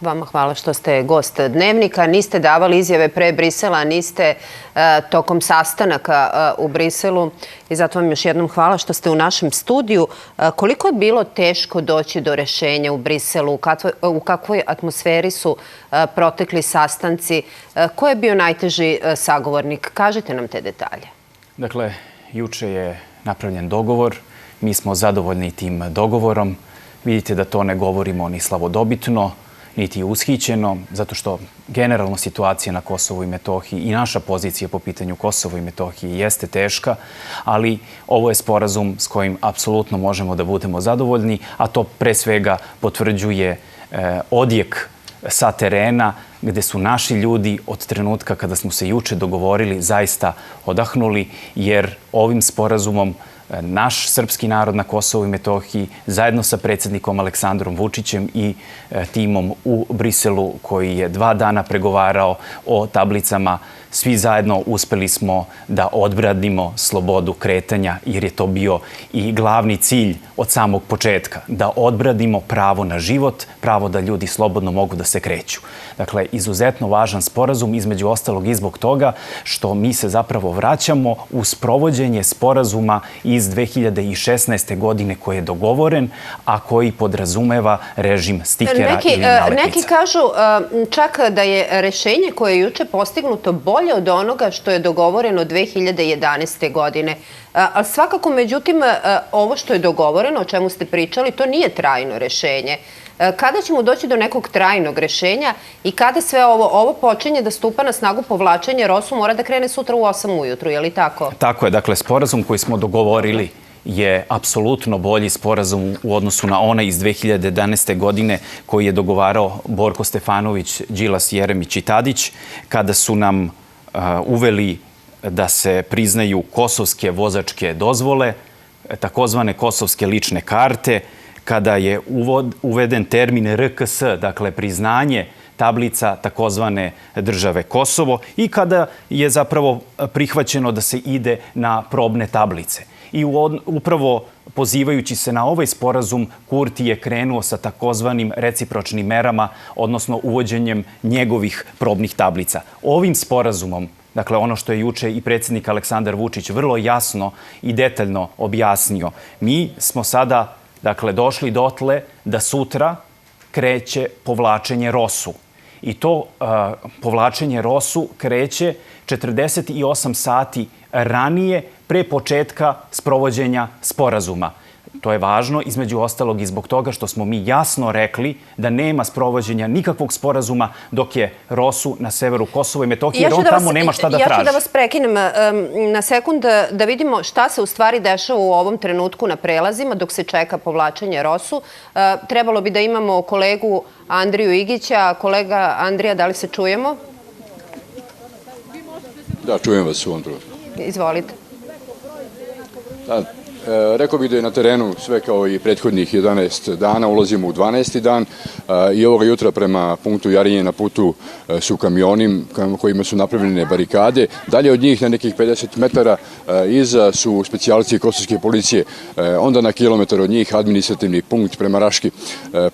Vama hvala što ste gost Dnevnika. Niste davali izjave pre Brisela, niste tokom sastanaka u Briselu i zato vam još jednom hvala što ste u našem studiju. Koliko je bilo teško doći do rešenja u Briselu? U kakvoj atmosferi su protekli sastanci? Ko je bio najteži sagovornik? Kažite nam te detalje. Dakle, juče je napravljen dogovor. Mi smo zadovoljni tim dogovorom. Vidite da to ne govorimo ni slavodobitno, niti ushićeno, zato što generalno situacija na Kosovu i Metohiji i naša pozicija po pitanju Kosova i Metohiji jeste teška, ali ovo je sporazum s kojim apsolutno možemo da budemo zadovoljni, a to pre svega potvrđuje odjek sa terena gde su naši ljudi od trenutka kada smo se juče dogovorili zaista odahnuli, jer ovim sporazumom naš srpski narod na Kosovu i Metohiji zajedno sa predsjednikom Aleksandrom Vučićem i timom u Briselu koji je 2 dana pregovarao o tablicama, svi zajedno uspeli smo da odbranimo slobodu kretanja, jer je to bio i glavni cilj od samog početka, da odbranimo pravo na život, pravo da ljudi slobodno mogu da se kreću. Dakle, izuzetno važan sporazum, između ostalog i zbog toga što mi se zapravo vraćamo u sprovođenje sporazuma iz 2016. godine koji je dogovoren, a koji podrazumeva režim stikera ili nalepnica. Neki kažu čak da je rešenje koje je juče postignuto bolje od onoga što je dogovoreno 2011. godine. Ali svakako, međutim, ovo što je dogovoreno, o čemu ste pričali, to nije trajno rešenje. Kada ćemo doći do nekog trajnog rešenja i kada sve ovo počinje da stupa na snagu povlačenje ROSU mora da krene sutra u 8 ujutru, je li tako? Tako je. Dakle, sporazum koji smo dogovorili je apsolutno bolji sporazum u odnosu na onaj iz 2011. godine koji je dogovarao Borko Stefanović, Đilas, Jeremić i Tadić, kada su nam uveli da se priznaju kosovske vozačke dozvole, takozvane kosovske lične karte, kada je uveden termin RKS, dakle priznanje tablica takozvane države Kosovo i kada je zapravo prihvaćeno da se ide na probne tablice. I upravo pozivajući se na ovaj sporazum, Kurti je krenuo sa takozvanim recipročnim merama, odnosno uvođenjem njegovih probnih tablica. Ovim sporazumom, dakle ono što je juče i predsjednik Aleksandar Vučić vrlo jasno i detaljno objasnio, mi smo sada došli dotle da sutra kreće povlačenje ROSU. I to povlačenje ROSU kreće 48 sati ranije pre početka sprovođenja sporazuma. To je važno, između ostalog i zbog toga što smo mi jasno rekli da nema sprovođenja nikakvog sporazuma dok je ROSU na severu Kosova i Metohije, jer on tamo nema šta da traži. Ja ću da vas prekinem na sekund da vidimo šta se u stvari dešava u ovom trenutku na prelazima dok se čeka povlačenje ROSU. Trebalo bi da imamo kolegu Andriju Igića. Kolega Andrija, da li se čujemo? Da, čujem vas u ovom trenutku. Izvolite. Rekao bih da je na terenu sve kao i prethodnih 11 dana, ulazimo u 12. dan i ovoga jutra prema punktu Jarinje na putu su kamioni kojima su napravljene barikade. Dalje od njih na nekih 50 metara iza su specijalci kosovske policije, onda na kilometar od njih administrativni punkt prema Raški.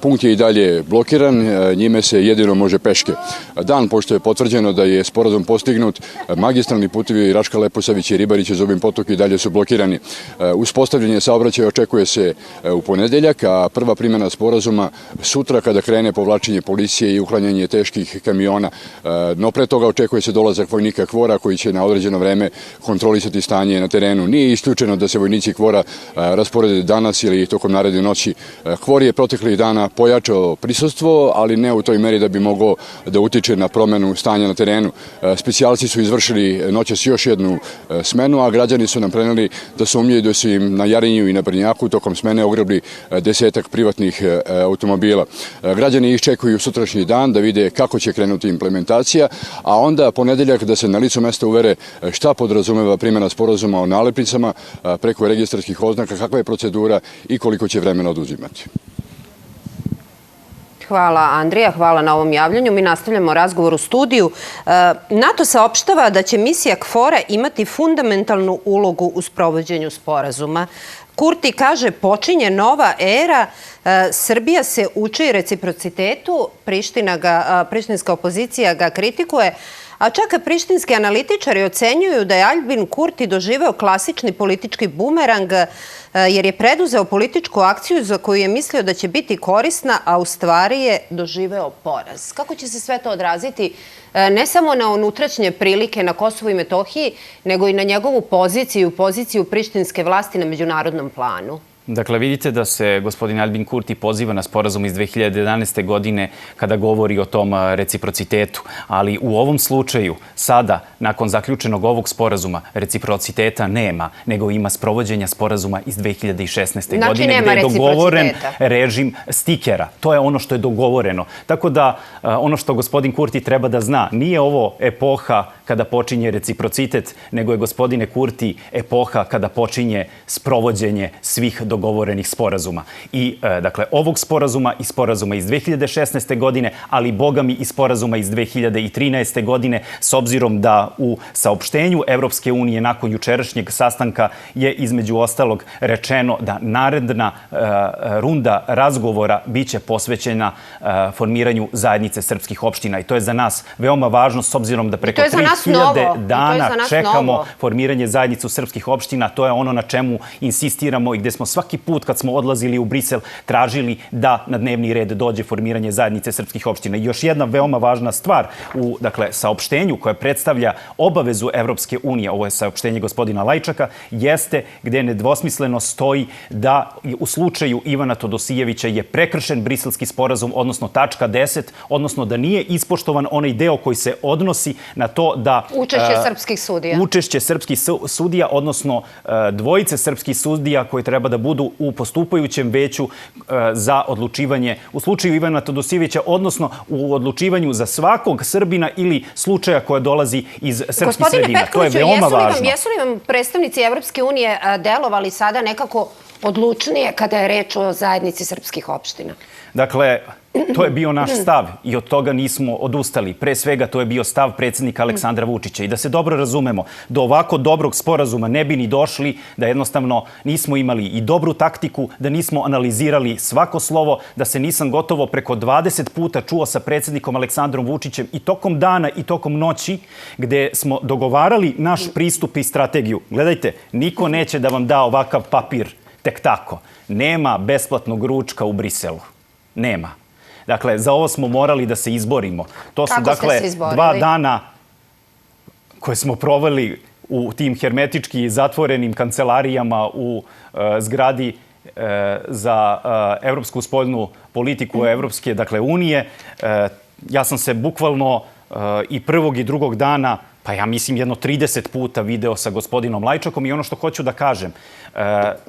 Punkt je i dalje blokiran, njime se jedino može peške. Dan pošto je potvrđeno da je sporazum postignut, magistralni putevi Raška, Leposavić i Ribarić iz Zubin Potok i dalje su blokirani. Uspostavljanje saobraćaja očekuje se u ponedeljak, a prva primjena sporazuma sutra kada krene povlačenje policije i uklanjanje teških kamiona. No pre toga očekuje se dolazak vojnika KFOR-a koji će na određeno vreme kontrolisati stanje na terenu. Nije isključeno da se vojnici KFOR-a rasporede danas ili tokom naredne noći. KFOR je proteklih dana pojačao prisustvo, ali ne u toj meri da bi mogao da utiče na promenu stanja na terenu. Specijalci su izvršili noćas još jednu smenu, a građani su nam preneli da sumnjaju da su im na Jarinju i na Brnjaku tokom smene ogrebli 10-ak privatnih automobila. Građani iščekuju sutrašnji dan da vide kako će krenuti implementacija, a onda ponedeljak da se na licu mesta uvere šta podrazumeva primjena sporazuma o nalepnicama preko registarskih oznaka, kakva je procedura i koliko će vremena oduzimati. Hvala Andrija, hvala na ovom javljanju. Mi nastavljamo razgovor u studiju. NATO saopštava da će misija KFOR-a imati fundamentalnu ulogu u sprovođenju sporazuma. Kurti kaže počinje nova era. Srbija se uči reciprocitetu, prištinska opozicija ga kritikuje, a čak prištinski analitičari ocenjuju da je Aljbin Kurti doživeo klasični politički bumerang jer je preduzeo političku akciju za koju je mislio da će biti korisna, a u stvari je doživeo poraz. Kako će se sve to odraziti ne samo na unutrašnje prilike na Kosovu i Metohiji, nego i na njegovu poziciju prištinske vlasti na međunarodnom planu? Dakle, vidite da se gospodin Aljbin Kurti poziva na sporazum iz 2011. godine kada govori o tom reciprocitetu. Ali u ovom slučaju, sada, nakon zaključenog ovog sporazuma, reciprociteta nema, nego ima sprovođenja sporazuma iz 2016. godine gde je dogovoren režim stikera. To je ono što je dogovoreno. Tako da, ono što gospodin Kurti treba da zna, nije ovo epoha kada počinje reciprocitet, nego je, gospodine Kurti, epoha kada počinje sprovođenje svih dogovorenih sporazuma. I, dakle, ovog sporazuma i sporazuma iz 2016. godine, ali, boga mi, i sporazuma iz 2013. godine, s obzirom da u saopštenju Evropske unije nakon jučerašnjeg sastanka je između ostalog rečeno da naredna runda razgovora biće posvećena formiranju zajednice srpskih opština. I to je za nas veoma važno, s obzirom da preko 3000 dana čekamo formiranje zajednicu srpskih opština. To je ono na čemu insistiramo i gde smo svaki put kad smo odlazili u Brisel tražili da na dnevni red dođe formiranje zajednice srpskih opština. I još jedna veoma važna stvar u, dakle, saopštenju koje predstavlja obavezu Evropske unije, ovo je saopštenje gospodina Lajčaka, jeste gde nedvosmisleno stoji da u slučaju Ivana Todosijevića je prekršen Briselski sporazum, odnosno tačka 10, odnosno da nije ispoštovan onaj deo koji se odnosi na to da učešće srpskih sudija, odnosno dvojice srpskih sudija koji treba da budu u postupajućem veću za odlučivanje u slučaju Ivana Todosijevića, odnosno u odlučivanju za svakog Srbina ili slučaja koja dolazi iz srpskih sredina. To je veoma važno. Jesu li vam predstavnici Evropske unije delovali sada nekako odlučnije kada je reč o zajednici srpskih opština? Dakle, to je bio naš stav i od toga nismo odustali. Pre svega, to je bio stav predsjednika Aleksandra Vučića. I da se dobro razumemo, do ovako dobrog sporazuma ne bi ni došli da jednostavno nismo imali i dobru taktiku, da nismo analizirali svako slovo, da se nisam gotovo preko 20 puta čuo sa predsjednikom Aleksandrom Vučićem i tokom dana i tokom noći, gde smo dogovarali naš pristup i strategiju. Gledajte, niko neće da vam da ovakav papir tek tako. Nema besplatnog ručka u Briselu. Nema. Dakle, za ovo smo morali da se izborimo. To su, dakle, 2 dana koje smo proveli u tim hermetički zatvorenim kancelarijama u zgradi za evropsku spoljnu politiku Evropske, dakle, unije. Ja sam se bukvalno i prvog i drugog dana, pa ja mislim jedno 30 puta video sa gospodinom Lajčakom i ono što hoću da kažem,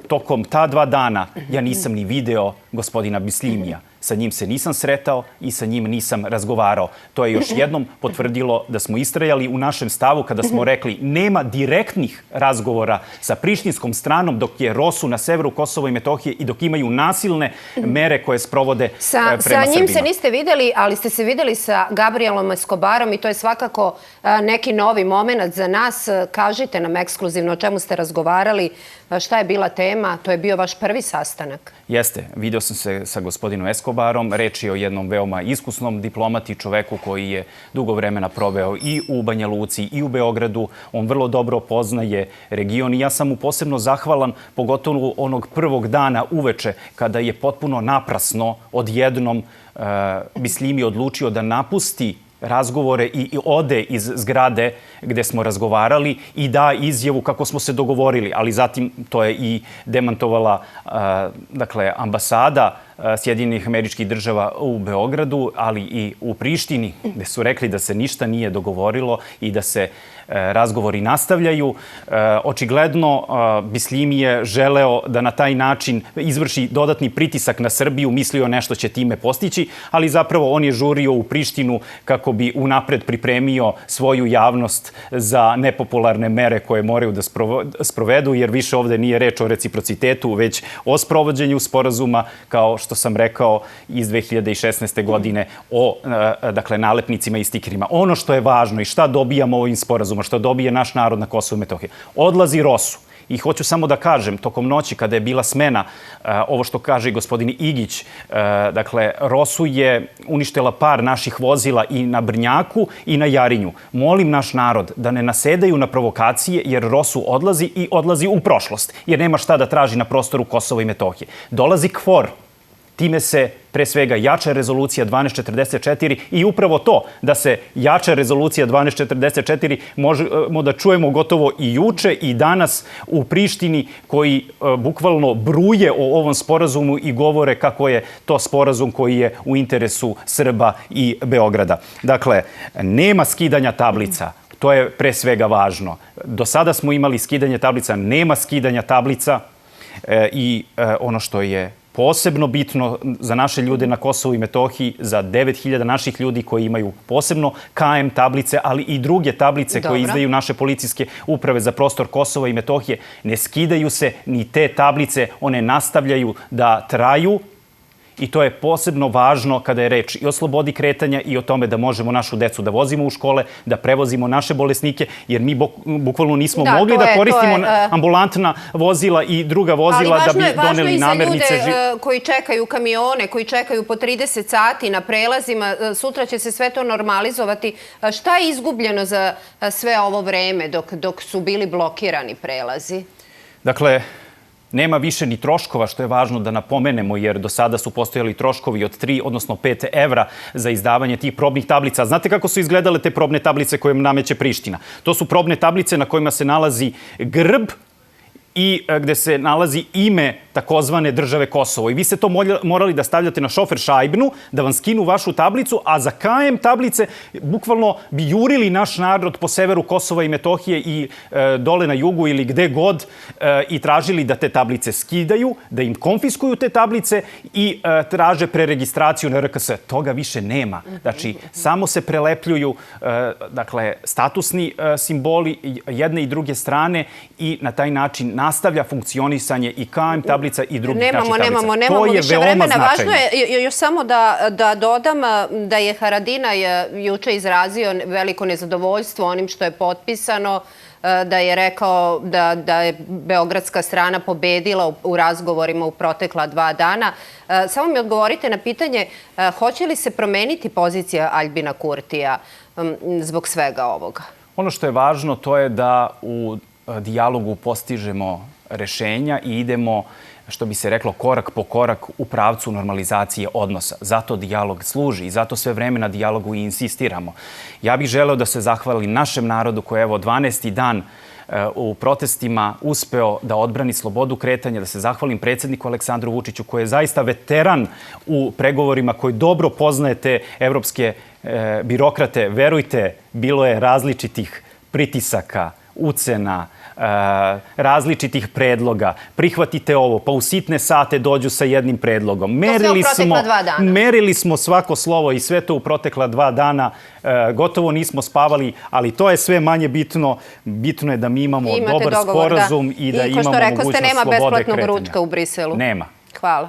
tokom ta 2 dana ja nisam ni video gospodina Bislimija. Sa njim se nisam sretao i sa njim nisam razgovarao. To je još jednom potvrdilo da smo istrajali u našem stavu kada smo rekli nema direktnih razgovora sa prištinskom stranom dok je ROSU na severu Kosova i Metohije i dok imaju nasilne mere koje sprovode prema Srbima. Sa njim se niste videli, ali ste se videli sa Gabrielom Escobarom i to je svakako neki novi moment za nas. Kažite nam ekskluzivno o čemu ste razgovarali, šta je bila tema, to je bio vaš prvi sastanak. Jeste, video sam se sa gospodinom Escobarom, reč je o jednom veoma iskusnom diplomati, čoveku koji je dugo vremena proveo i u Banja Luci i u Beogradu. On vrlo dobro poznaje region i ja sam mu posebno zahvalan, pogotovo onog prvog dana uveče, kada je potpuno naprasno odjednom Bislimi odlučio da napusti razgovore i ode iz zgrade gde smo razgovarali i da izjavu kako smo se dogovorili, ali zatim to je i demantovala dakle, ambasada Sjedinjenih Američkih Država u Beogradu, ali i u Prištini, gde su rekli da se ništa nije dogovorilo i da se razgovori nastavljaju. Očigledno, Bislimi je želeo da na taj način izvrši dodatni pritisak na Srbiju, mislio nešto će time postići, ali zapravo on je žurio u Prištinu kako bi unapred pripremio svoju javnost za nepopularne mere koje moraju da sprovedu, jer više ovde nije reč o reciprocitetu, već o sprovođenju sporazuma, kao što sam rekao, iz 2016. godine o dakle, nalepnicima i stikerima. Ono što je važno i šta dobijamo ovim sporazumom, što dobije naš narod na Kosovu i Metohiji. Odlazi ROSU I hoću samo da kažem, tokom noći kada je bila smena, ovo što kaže i gospodin Igić, dakle, Rosu je uništila par naših vozila i na Brnjaku i na Jarinju. Molim naš narod da ne nasedaju na provokacije, jer Rosu odlazi i odlazi u prošlost, jer nema šta da traži na prostoru Kosova i Metohije. Dolazi KFOR. Time se pre svega jača rezolucija 1244 i upravo to da se jača rezolucija 1244 možemo da čujemo gotovo i juče i danas u Prištini, koji bukvalno bruje o ovom sporazumu i govore kako je to sporazum koji je u interesu Srba i Beograda. Dakle, nema skidanja tablica. To je pre svega važno. Do sada smo imali skidanje tablica, nema skidanja tablica i ono što je posebno bitno za naše ljude na Kosovu i Metohiji, za 9.000 naših ljudi koji imaju posebno KM tablice, ali i druge tablice koje izdaju naše policijske uprave za prostor Kosova i Metohije. Ne skidaju se ni te tablice, one nastavljaju da traju. I to je posebno važno kada je reč i o slobodi kretanja i o tome da možemo našu decu da vozimo u škole, da prevozimo naše bolesnike, jer mi bukvalno nismo mogli da koristimo ambulantna vozila i druga vozila da bi doneli namernice. Ali važno je i za ljude koji čekaju kamione, koji čekaju po 30 sati na prelazima. Sutra će se sve to normalizovati. Šta je izgubljeno za sve ovo vreme dok su bili blokirani prelazi? Dakle, nema više ni troškova, što je važno da napomenemo, jer do sada su postojali troškovi od 3, odnosno 5 evra za izdavanje tih probnih tablica. Znate kako su izgledale te probne tablice koje nameće Priština? To su probne tablice na kojima se nalazi grb i gde se nalazi ime takozvane države Kosovo. I vi ste to morali da stavljate na šofer šajbnu, da vam skinu vašu tablicu, a za KM tablice bukvalno bi jurili naš narod po severu Kosova i Metohije i dole na jugu ili gde god i tražili da te tablice skidaju, da im konfiskuju te tablice i traže preregistraciju na RKS. Toga više nema. Znači, samo se prelepljuju statusni simboli jedne i druge strane i na taj način nastavlja funkcionisanje i KM tablica i drugih naših tablica. Nemamo više vremena. Važno je još samo da dodam da je Haradinaj juče izrazio veliko nezadovoljstvo onim što je potpisano, da je rekao da je beogradska strana pobedila u razgovorima u protekla 2 dana. Samo mi odgovorite na pitanje, hoće li se promeniti pozicija Aljbina Kurtija zbog svega ovoga? Ono što je važno to je da u dijalogu postižemo rešenja i idemo, što bi se reklo, korak po korak u pravcu normalizacije odnosa. Zato dijalog služi i zato sve vreme na dijalogu i insistiramo. Ja bih želeo da se zahvalim našem narodu koji je 12. dan u protestima uspeo da odbrani slobodu kretanja, da se zahvalim predsjedniku Aleksandru Vučiću koji je zaista veteran u pregovorima, koji dobro poznaje te evropske birokrate. Verujte, bilo je različitih pritisaka, ucena, različitih predloga. Prihvatite ovo, pa u sitne sate dođu sa jednim predlogom. Merili smo svako slovo i sve to u protekla 2 dana. Gotovo nismo spavali, ali to je sve manje bitno. Bitno je da mi imamo dobar sporazum i da imamo mogućnost slobode kretanja. Ko što rekao ste, nema besplatnog ručka u Briselu. Nema. Hvala.